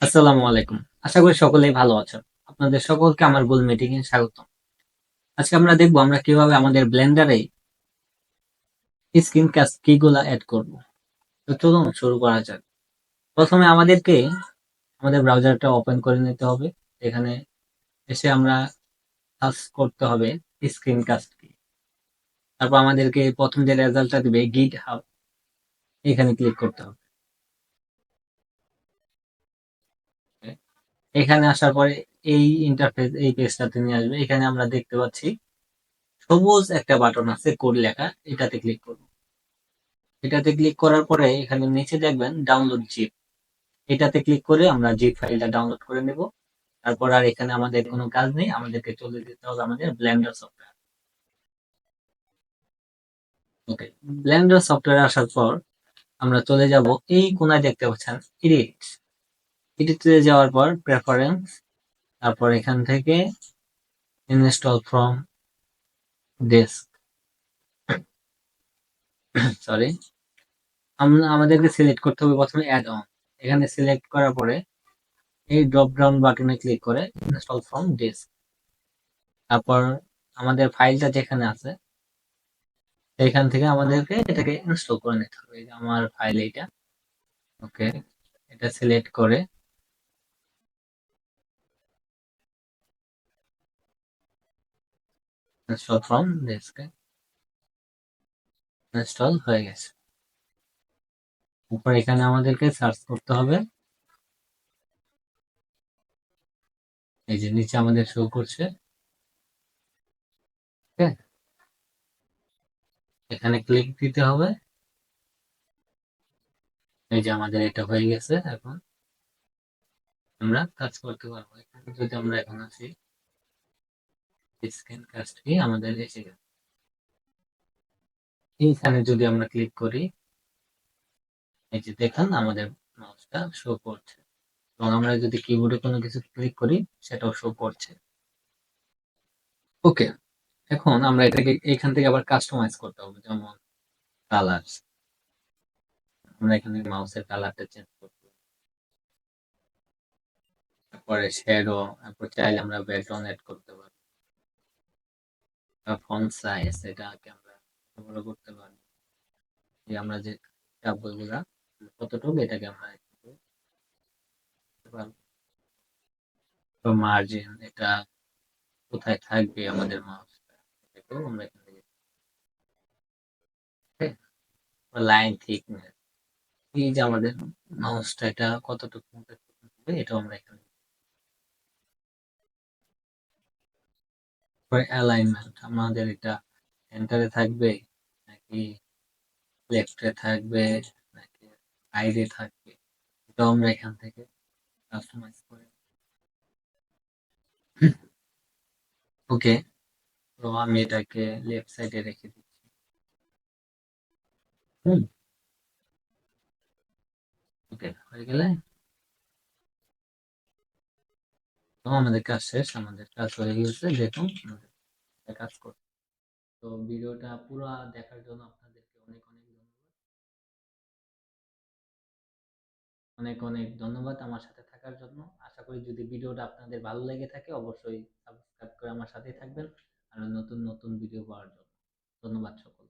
আসসালামু আলাইকুম। আশা করি সকলেই ভালো আছেন। আপনাদের সকলকে আমার গোল মিটিং এ স্বাগতম। আজকে আমরা দেখব আমরা কিভাবে আমাদের ব্লেন্ডারে স্ক্রিন কাস্ট কি গুলা এড করব। তো চলুন শুরু করা যাক। প্রথমে আমাদেরকে আমাদের ব্রাউজারটা ওপেন করে নিতে হবে। এখানে এসে আমরা সার্চ করতে হবে স্ক্রিন কাস্ট কি। তারপর আমাদেরকে প্রথম যে রেজাল্টটা দিবে গিট হাব, এখানে ক্লিক করতে হবে। এখানে আসার পরে এই ইন্টারফেস এই পেজটাতে নিয়ে আসবে। এখানে আমরা দেখতে পাচ্ছি সবুজ একটা বাটন আছে কোড লেখা, এটাতে ক্লিক করব। এটাতে ক্লিক করার পরে এখানে নিচে দেখবেন ডাউনলোড জিপ, এটাতে ক্লিক করে আমরা জিপ ফাইলটা ডাউনলোড করে নেব। তারপর আর এখানে আমাদের কোনো কাজ নেই, আমাদেরকে চলে যেতে হবে আমাদের ব্লেন্ডার সফটওয়্যার। ওকে, ব্লেন্ডার সফটওয়্যার আসার পর আমরা চলে যাব এই কোনায় দেখতে পাচ্ছেন এডিট, এডিটে যাওয়ার পর প্রেফারেন্স, তারপর এখান থেকে ইনস্টল ফ্রম ডেস্ক, সরি, আমরা আমাদেরকে সিলেক্ট করতে হবে প্রথমে অ্যাড অন। এখানে সিলেক্ট করার পরে এই ড্রপ ডাউন বাটনে ক্লিক করে ইনস্টল ফ্রম ডেস্ক। তারপর আমাদের ফাইলটা যেখানে আছে এখান থেকে আমাদেরকে এটাকে ইনস্টল করে নিতে হবে। এই যে আমার ফাইল এইটা। ওকে, এটা সিলেক্ট করে ইনস্টল ফ্রম ডেস্কে ইনস্টল হয়ে গেছে। তারপর এখানে আমাদেরকে সার্চ করতে হবে। এই যে নিচে আমাদের শো করছে। ওকে, এখানে ক্লিক দিতে হবে। এই যে আমাদের এটা হয়ে গেছে। এখন আমরা কাজ করতে পারবো। এখানে যদি আমরা এখন আসি স্ক্যান কাস্ট কি আমাদের এসে গেছে। এইখানে যদি আমরা ক্লিক করি, এই যে দেখেন আমাদের মাউসটা শো করছে। এবং আমরা যদি কিবোর্ডে কোনো কিছু ক্লিক করি সেটাও শো করছে। ওকে, এখন আমরা এটাকে এখান থেকে আবার কাস্টমাইজ করতে হবে, যেমন কালার। আমরা এখানে মাউসের কালারটা চেঞ্জ করতে হবে। তারপরে শ্যাডো, তারপর চাইলে আমরা ব্যাকগ্রাউন্ড এড করতে পারি। ফন্ট সাইজ এটাকে আমরা বড় করতে পারি। এই আমরা যে বইগুলা কতটুকু এটাকে আমরা করতে পারবো। তো মার্জিন এটা কোথায় থাকবে আমাদের মাউসটা, এটাকেও আমরা এখান থেকে লাইন থিকনেস, এই যে আমাদের মাউসটা এটা কতটুকু হবে এটাও আমরা এখানে। অ্যালাইনমেন্ট আমাদের এটা সেন্টারে থাকবে নাকি লেফটে থাকবে নাকি সাইডে থাকবে, এটাও আমরা এখান থেকে কাস্টমাইজ করে। ওকে, তো আমি এটাকে লেফট সাইডে রেখে দিচ্ছি। হুম, ওকে হয়ে গেলে তো আমাদের কাজ শেষ, আমাদের কাজ হয়ে গেছে। দেখুন আমাদের কাজ করছে। তো ভিডিওটা পুরো দেখার জন্য আপনাদেরকে অনেক অনেক ধন্যবাদ। অনেক অনেক ধন্যবাদ আমার সাথে থাকার জন্য। আশা করি যদি ভিডিওটা আপনাদের ভালো লেগে থাকে অবশ্যই সাবস্ক্রাইব করে আমার সাথেই থাকবেন আর নতুন নতুন ভিডিও পাওয়ার জন্য। ধন্যবাদ সকলকে।